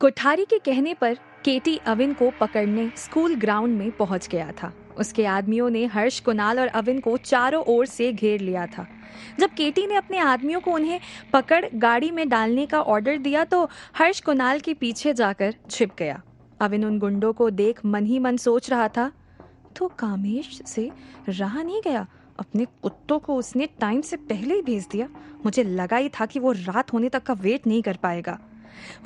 कोठारी के कहने पर केटी अविन को पकड़ने स्कूल ग्राउंड में पहुंच गया था। उसके आदमियों ने हर्ष, कुणाल और अविन को चारों ओर से घेर लिया था। जब केटी ने अपने आदमियों को उन्हें पकड़ गाड़ी में डालने का ऑर्डर दिया तो हर्ष कुणाल के पीछे जाकर छिप गया। अविन उन गुंडों को देख मन ही मन सोच रहा था, तो कामेश से रहा नहीं गया। अपने कुत्तों को उसने टाइम से पहले ही भेज दिया। मुझे लगा ही था कि वो रात होने तक का वेट नहीं कर पाएगा।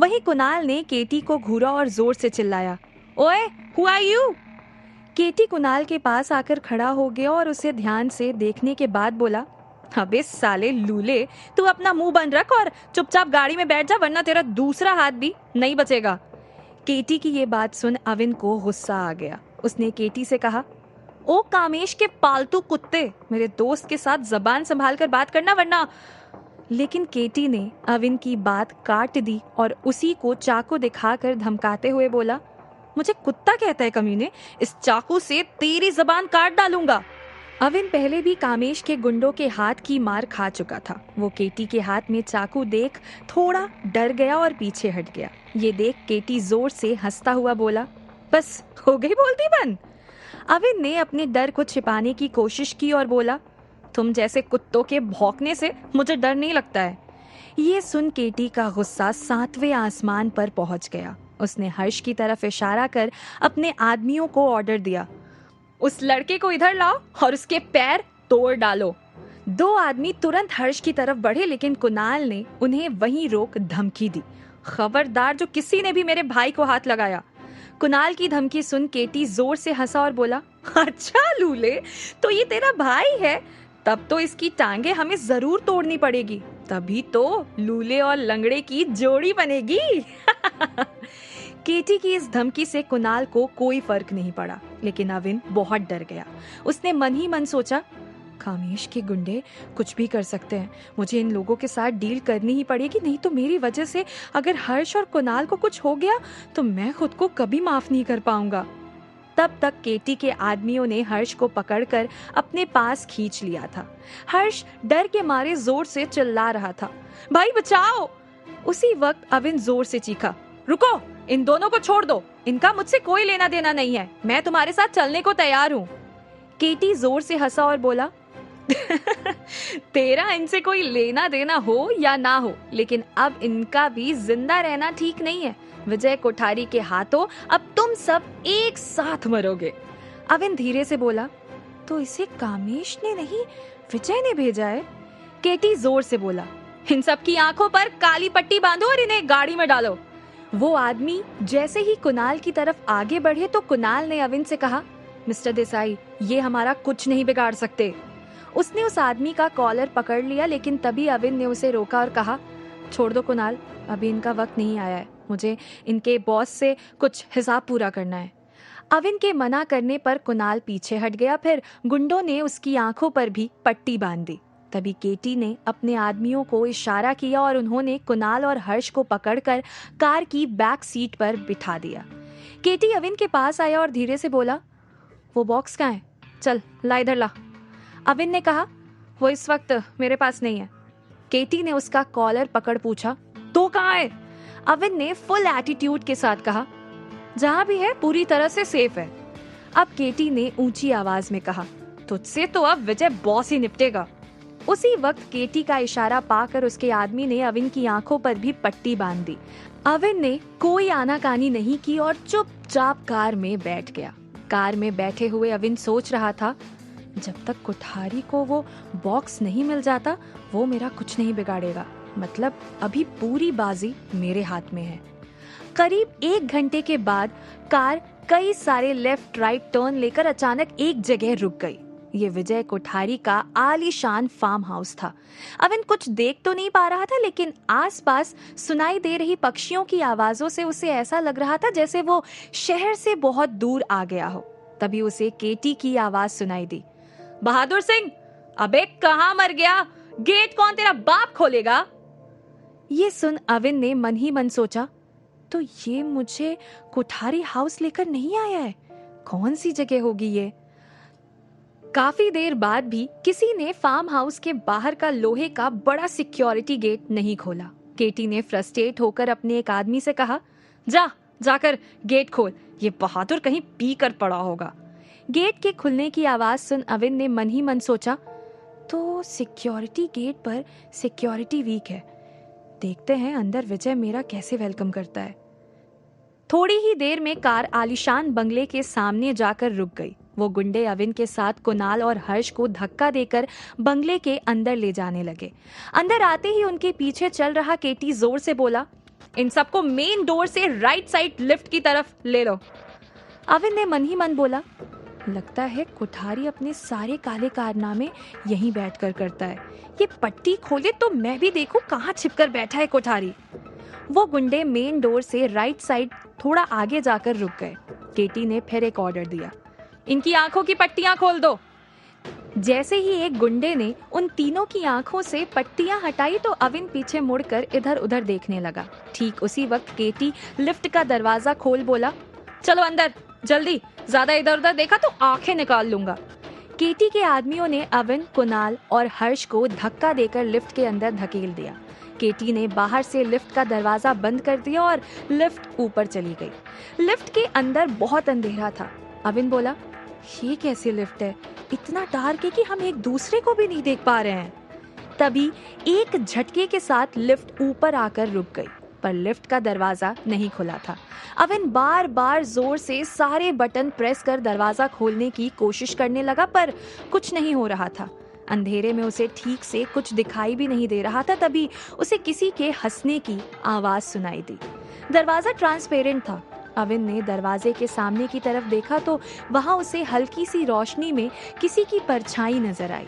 वहीं कुणाल ने केटी को घूरा और जोर से चिल्लाया, ओए, हु आर यू? केटी कुणाल के पास आकर खड़ा हो गया और उसे ध्यान से देखने के बाद बोला, अबे साले लूले, तू अपना मुंह बंद रख और चुपचाप गाड़ी में बैठ जा, वरना तेरा दूसरा हाथ भी नहीं बचेगा। केटी की ये बात सुन अविन को गुस्सा आ गया। उसने केटी से कहा, ओ कामेश के पालतू कुत्ते, मेरे दोस्त के साथ जबान संभाल कर बात करना वरना। लेकिन केटी ने अविन की बात काट दी और उसी को चाकू दिखाकर धमकाते हुए बोला, मुझे कुत्ता कहता है कमीने, इस चाकू से तेरी जबान काट डालूंगा। अविन पहले भी कामेश के गुंडों के हाथ की मार खा चुका था। वो केटी के हाथ में चाकू देख थोड़ा डर गया और पीछे हट गया। ये देख केटी जोर से हंसता हुआ बोला, बस हो गई बोलती बंद। अविन ने अपने डर को छिपाने की कोशिश की और बोला, तुम जैसे कुत्तों के भौंकने से मुझे डर नहीं लगता है। ये सुन केटी का गुस्सा 7वें आसमान पर पहुंच गया। उसने हर्ष की तरफ इशारा कर अपने आदमियों को ऑर्डर दिया, उस लड़के को इधर लाओ और उसके पैर तोड़ डालो। 2 आदमी तुरंत हर्ष की तरफ बढ़े, लेकिन कुणाल ने उन्हें वहीं रोक धमकी दी, खबरदार जो किसी ने भी मेरे भाई को हाथ लगाया। कुणाल की धमकी सुन केटी जोर से हंसा और बोला, अच्छा लूले, तो ये तेरा भाई है, तब तो इसकी टांगे हमें जरूर तोड़नी पड़ेगी, तभी तो लूले और लंगड़े की जोड़ी बनेगी। केटी की इस धमकी से कुणाल को कोई फर्क नहीं पड़ा, लेकिन अविन बहुत डर गया। उसने मन ही मन सोचा, कामेश के गुंडे कुछ भी कर सकते हैं, मुझे इन लोगों के साथ डील करनी ही पड़ेगी, नहीं तो मेरी वजह से अगर हर्ष और कुणाल को कुछ हो गया तो मैं खुद को कभी माफ नहीं कर पाऊंगा। तब तक केटी के आदमियों ने हर्ष को पकड़कर अपने पास खींच लिया था। हर्ष डर के मारे जोर से चिल्ला रहा था, भाई बचाओ। उसी वक्त अविन जोर से चीखा, रुको, इन दोनों को छोड़ दो, इनका मुझसे कोई लेना देना नहीं है, मैं तुम्हारे साथ चलने को तैयार हूँ। केटी जोर से हंसा और बोला, तेरा इनसे कोई लेना देना हो या ना हो, लेकिन अब इनका भी जिंदा रहना ठीक नहीं है। विजय कोठारी के हाथों अब तुम सब एक साथ मरोगे। अविन धीरे से बोला, तो इसे कामेश ने नहीं विजय ने भेजा है? केटी जोर से बोला, इन सब की आंखों पर काली पट्टी बांधो और इन्हें गाड़ी में डालो। वो आदमी जैसे ही कुणाल की तरफ आगे बढ़े तो कुणाल ने अविन से कहा, मिस्टर देसाई, ये हमारा कुछ नहीं बिगाड़ सकते। उसने उस आदमी का कॉलर पकड़ लिया, लेकिन तभी अविन ने उसे रोका और कहा, छोड़ दो कुणाल, अभी इनका वक्त नहीं आया है, मुझे इनके बॉस से कुछ हिसाब पूरा करना है। अविन के मना करने पर कुणाल पीछे हट गया। फिर गुंडों ने उसकी आंखों पर भी पट्टी बांध दी। तभी केटी ने अपने आदमियों को इशारा किया और उन्होंने कुणाल और हर्ष को पकड़कर कार की बैक सीट पर बिठा दिया। केटी अविन के पास आया और धीरे से बोला, वो बॉक्स कहाँ है? चल ला, इधर ला। अविन ने कहा, वो इस वक्त मेरे पास नहीं है। केटी ने उसका कॉलर पकड़ पूछा, तो कहाँ है? अविन ने फुल एटीट्यूड के साथ कहा, जहां भी है पूरी तरह से सेफ है। अब केटी ने ऊंची आवाज में कहा, तुझसे तो अब विजय बॉस ही निपटेगा। उसी वक्त केटी का इशारा पाकर उसके आदमी ने अविन की आंखों पर भी पट्टी बांध दी। अविन ने कोई आनाकानी नहीं की और चुपचाप कार में बैठ गया। कार में बैठे हुए अविन सोच रहा था, जब तक कोठारी को वो बॉक्स नहीं मिल जाता वो मेरा कुछ नहीं बिगाड़ेगा, मतलब अभी पूरी बाजी मेरे हाथ में है। करीब 1 घंटे के बाद कार कई सारे लेफ्ट राइट टर्न लेकर अचानक एक जगह रुक गई। ये विजय कोठारी का आलीशान फार्म हाउस था। अविन कुछ देख तो नहीं पा रहा था, लेकिन आसपास सुनाई दे रही पक्षियों की आवाजों से उसे ऐसा लग रहा था जैसे वो शहर से बहुत दूर आ गया हो। तभी उसे केटी की आवाज सुनाई दी, बहादुर सिंह, अबे कहाँ मर गया? गेट कौन तेरा बाप खोलेगा? ये सुन अविन ने मन ही मन सोचा, तो ये मुझे कोठारी हाउस लेकर नहीं आया है, कौन सी जगह होगी ये? काफी देर बाद भी किसी ने फार्म हाउस के बाहर का लोहे का बड़ा सिक्योरिटी गेट नहीं खोला। केटी ने फ्रस्ट्रेट होकर अपने एक आदमी से कहा, जा, जाकर गेट खोल, ये बहादुर कहीं पी कर पड़ा होगा। गेट के खुलने की आवाज सुन अविन ने मन ही मन सोचा, तो सिक्योरिटी गेट पर सिक्योरिटी वीक है, देखते हैं अंदर विजय मेरा कैसे वेलकम करता है। थोड़ी ही देर में कार आलीशान बंगले के सामने जाकर रुक गई। वो गुंडे अविन के साथ कुणाल और हर्ष को धक्का देकर बंगले के अंदर ले जाने लगे। अंदर आते ही उनके पीछे चल रहा केटी जोर से बोला, इन सबको मेन डोर से राइट साइड लिफ्ट की तरफ ले लो। अविन ने मन ही मन बोला, लगता है कोठारी अपने सारे काले कारनामे यहीं बैठकर करता है, ये पट्टी खोले तो मैं भी देखूं कहाँ छिपकर बैठा है कोठारी। वो गुंडे मेन डोर से राइट साइड थोड़ा आगे जाकर रुक गए। केटी ने फिर एक ऑर्डर दिया, इनकी आंखों की पट्टियां खोल दो। जैसे ही एक गुंडे ने उन तीनों की आंखों से पट्टियां हटाई तो अविन पीछे मुड़कर इधर उधर देखने लगा। ठीक उसी वक्त केटी लिफ्ट का दरवाजा खोल बोला, चलो अंदर जल्दी, ज्यादा इधर उधर देखा तो आंखें निकाल लूंगा। केटी के आदमियों ने अविन, कुणाल और हर्ष को धक्का देकर लिफ्ट के अंदर धकेल दिया। केटी ने बाहर से लिफ्ट का दरवाजा बंद कर दिया और लिफ्ट ऊपर चली गई। लिफ्ट के अंदर बहुत अंधेरा था। अविन बोला, ये कैसी लिफ्ट है, इतना डार्क है कि हम एक दूसरे को भी नहीं देख पा रहे हैं। तभी एक झटके के साथ लिफ्ट ऊपर आकर रुक गई, पर लिफ्ट का दरवाजा नहीं खुला था। अविन बार बार जोर से सारे बटन प्रेस कर दरवाजा खोलने की कोशिश करने लगा, पर कुछ नहीं हो रहा था। अंधेरे में उसे ठीक से कुछ दिखाई भी नहीं दे रहा था। तभी उसे किसी के हंसने की आवाज सुनाई दी। दरवाजा ट्रांसपेरेंट था। अविन ने दरवाजे के सामने की तरफ देखा तो वहां उसे हल्की सी रोशनी में किसी की परछाई नजर आई।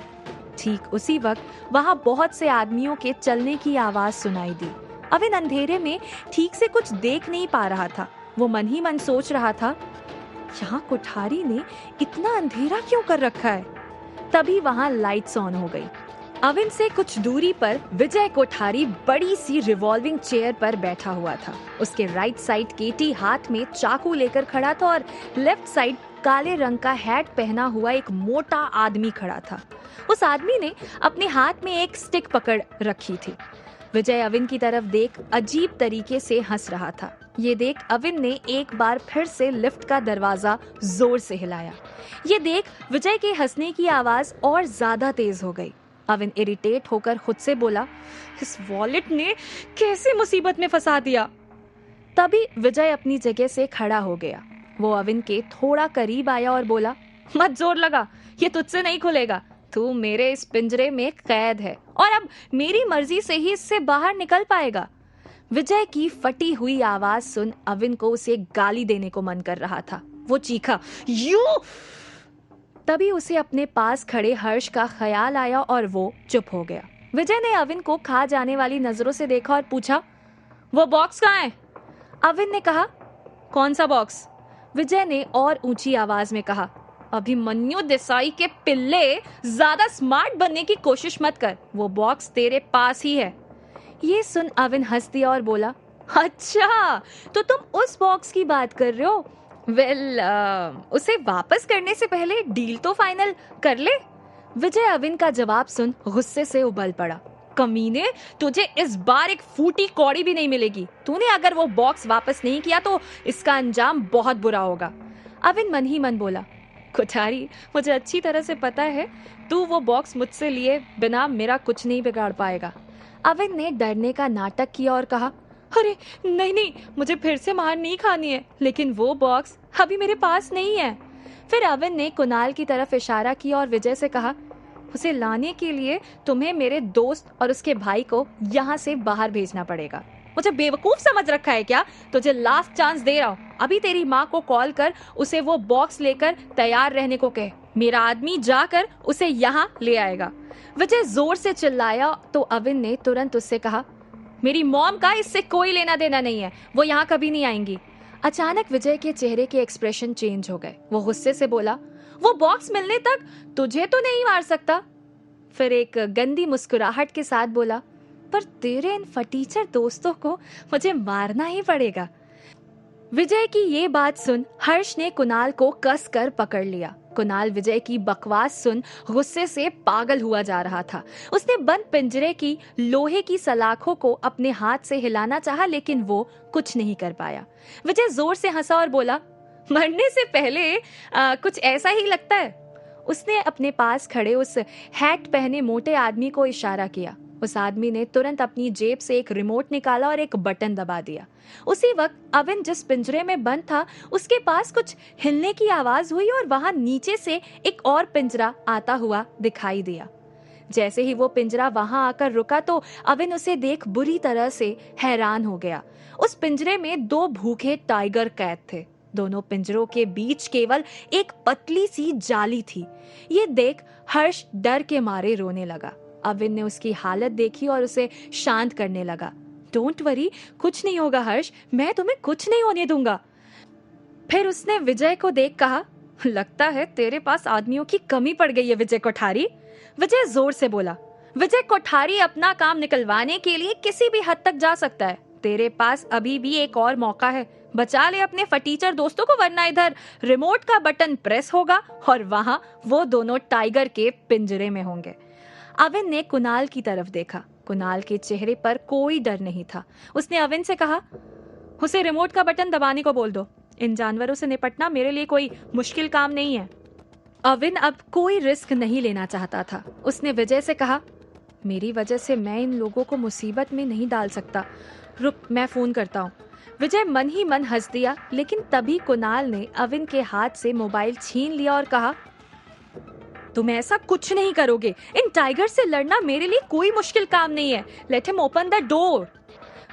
ठीक उसी वक्त वहां बहुत से आदमियों के चलने की आवाज सुनाई दी। अविन अंधेरे में ठीक से कुछ देख नहीं पा रहा था। वो मन ही मन सोच रहा था, यहाँ कोठारी ने इतना अंधेरा क्यों कर रखा है। तभी वहां लाइट्स ऑन हो गई। अविन से कुछ दूरी पर विजय कोठारी बड़ी सी रिवॉल्विंग चेयर पर बैठा हुआ था। उसके राइट साइड केटी हाथ में चाकू लेकर खड़ा था और लेफ्ट साइड काले रंग का हैट पहना हुआ एक मोटा आदमी खड़ा था। उस आदमी ने अपने हाथ में एक स्टिक पकड़ रखी थी। विजय अविन की तरफ देख अजीब तरीके से हंस रहा था। ये देख अविन ने एक बार फिर से लिफ्ट का दरवाजा जोर से हिलाया। ये देख विजय के हंसने की आवाज और ज्यादा तेज हो गई। अविन इरिटेट होकर खुद से बोला, इस वॉलेट ने कैसे मुसीबत में फंसा दिया। तभी विजय अपनी जगह से खड़ा हो गया। वो अविन के थोड़ा करीब आया और बोला, मत जोर लगा, ये तुझसे नहीं खुलेगा। तू मेरे इस पिंजरे में कैद है और अब मेरी मर्जी से ही इससे बाहर निकल पाएगा। विजय की फटी हुई आवाज सुन अविन को उसे गाली देने को मन कर रहा था। वो चीखा, यू। तभी उसे अपने पास खड़े हर्ष का ख्याल आया और वो चुप हो गया। विजय ने अविन को खा जाने वाली नजरों से देखा और पूछा, वो बॉक्स कहाँ है? अविन ने कहा, कौन सा बॉक्स? विजय ने और ऊंची आवाज में कहा, अभिमन्यु देसाई के पिल्ले, ज्यादा स्मार्ट बनने की कोशिश मत कर, वो बॉक्स तेरे पास ही है। ये सुन अविन हंस दिया और बोला, अच्छा तो तुम उस बॉक्स की बात कर रहे हो। वेल, उसे वापस करने से पहले डील तो फाइनल कर ले। विजय अविन का जवाब सुन गुस्से से उबल पड़ा। कमीने, तुझे इस बार एक फूटी कौड़ी भी नहीं मिलेगी। तूने अगर वो बॉक्स वापस नहीं किया तो इसका अंजाम बहुत बुरा होगा। अविन मन ही मन बोला, कोठारी, मुझे अच्छी तरह से पता है तू वो बॉक्स मुझसे लिए बिना मेरा कुछ नहीं बिगाड़ पाएगा। अविन ने डरने का नाटक किया और कहा, अरे नहीं नहीं, मुझे फिर से मार नहीं खानी है, लेकिन वो बॉक्स अभी मेरे पास नहीं है। फिर अविन ने कुणाल की तरफ इशारा किया और विजय से कहा, उसे लाने के लिए तुम्हें मेरे दोस्त और उसके भाई को यहाँ से बाहर भेजना पड़ेगा। मुझे बेवकूफ समझ रखा है क्या? तुझे लास्ट चांस दे रहा हूँ। अभी तेरी माँ को कॉल कर उसे वो बॉक्स लेकर तैयार रहने को कह। मेरा आदमी जाकर उसे यहाँ ले आएगा। विजय जोर से चिल्लाया तो अविन ने तुरंत उससे कहा, मेरी मॉम का इससे कोई लेना देना नहीं है, वो यहाँ कभी नहीं आएंगी। अचानक विजय के चेहरे के एक्सप्रेशन चेंज हो गए। वो गुस्से से बोला, वो बॉक्स मिलने तक तुझे तो नहीं मार सकता। फिर एक गंदी मुस्कुराहट के साथ बोला, पर तेरे इन फटीचर दोस्तों को मुझे मारना ही पड़ेगा। विजय की ये बात सुन हर्ष ने कुणाल को कस कर पकड़ लिया। कुणाल विजय की बकवास सुन गुस्से से पागल हुआ जा रहा था। उसने बंद पिंजरे की लोहे की सलाखों को अपने हाथ से हिलाना चाहा, लेकिन वो कुछ नहीं कर पाया। विजय जोर से हंसा और बोला, मरने से पहले कुछ ऐसा ही लगता है। उसने अपने पास खड़े उस हैट पहने मोटे आदमी को इशारा किया। उस आदमी ने तुरंत अपनी जेब से एक रिमोट निकाला और एक बटन दबा दिया। उसी वक्त अविन जिस पिंजरे में बंद था उसके पास कुछ हिलने की आवाज हुई और वहां नीचे से एक और पिंजरा आता हुआ दिखाई दिया। जैसे ही वो पिंजरा वहां आकर रुका तो अविन उसे देख बुरी तरह से हैरान हो गया। उस पिंजरे में 2 भूखे टाइगर कैद थे। दोनों पिंजरों के बीच केवल एक पतली सी जाली थी। ये देख हर्ष डर के मारे रोने लगा। अविन ने उसकी हालत देखी और उसे शांत करने लगा। डोंट वरी, कुछ नहीं होगा हर्ष, मैं तुम्हें कुछ नहीं होने दूंगा। फिर उसने विजय को देख कहा, लगता है तेरे पास आदमियों की कमी पड़ गई है विजय कोठारी। विजय जोर से बोला, विजय कोठारी अपना काम निकलवाने के लिए किसी भी हद तक जा सकता है। तेरे पास अभी भी एक और मौका है, बचा ले अपने फटीचर दोस्तों को, वरना इधर रिमोट का बटन प्रेस होगा और वहां वो दोनों टाइगर के पिंजरे में होंगे। अविन ने कुणाल की तरफ देखा। कुणाल के चेहरे पर कोई डर नहीं था। उसने अविन से कहा, उसे रिमोट का बटन दबाने को बोल दो। इन जानवरों से निपटना मेरे लिए कोई मुश्किल काम नहीं है। अविन अब कोई रिस्क नहीं लेना चाहता था। उसने विजय से कहा, मेरी वजह से मैं इन लोगों को मुसीबत में नहीं डाल सकता, रुक मैं फोन करता हूँ। विजय मन ही मन हंस दिया, लेकिन तभी कुणाल ने अविन के हाथ से मोबाइल छीन लिया और कहा, तुम ऐसा कुछ नहीं करोगे। इन टाइगर से लड़ना मेरे लिए कोई मुश्किल काम नहीं है। Let him open the door.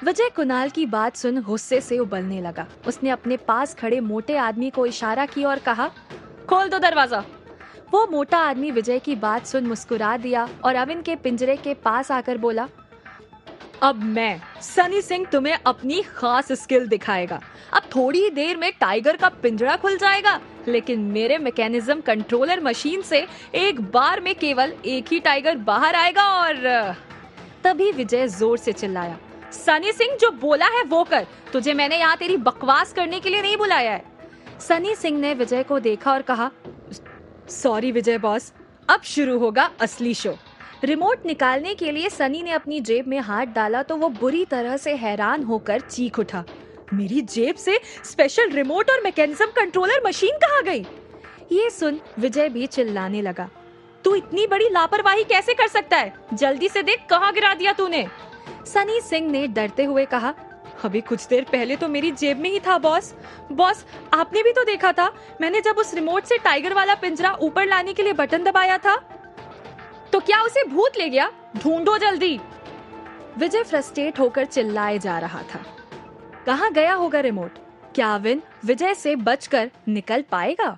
Vijay Kunal की बात सुन गुस्से से उबलने लगा। उसने अपने पास खड़े मोटे आदमी को इशारा किया और कहा, खोल दो दरवाजा। वो मोटा आदमी विजय की बात सुन मुस्कुरा दिया और अविन के पिंजरे के पास आकर बोला, अब मैं सनी सिंह तुम्हें अपनी खास स्किल दिखाएगा। अब थोड़ी ही देर में टाइगर का पिंजरा खुल जाएगा, लेकिन मेरे मैकेनिज्म कंट्रोलर मशीन से एक बार में केवल एक ही टाइगर बाहर आएगा। और तभी विजय जोर से चिल्लाया, सनी सिंह जो बोला है वो कर, तुझे मैंने यहाँ तेरी बकवास करने के लिए नहीं बुलाया है। सनी सिंह ने विजय को देखा और कहा, सॉरी विजय बॉस, अब शुरू होगा असली शो। रिमोट निकालने के लिए सनी ने अपनी जेब में हाथ डाला तो वो बुरी तरह से हैरान होकर चीख उठा, मेरी जेब से स्पेशल रिमोट और मैकेनिज्म कंट्रोलर मशीन कहाँ गई? ये सुन विजय भी चिल्लाने लगा, तू इतनी बड़ी लापरवाही कैसे कर सकता है? जल्दी से देख कहाँ गिरा दिया तूने। सनी सिंह ने डरते हुए कहा, अभी कुछ देर पहले तो मेरी जेब में ही था बॉस। बॉस आपने भी तो देखा था, मैंने जब उस रिमोट से टाइगर वाला पिंजरा ऊपर लाने के लिए बटन दबाया था। तो क्या उसे भूत ले गया? ढूंढो जल्दी। विजय फ्रस्ट्रेट होकर चिल्लाए जा रहा था, कहाँ गया होगा रिमोट? क्या अविन विजय से बचकर निकल पाएगा?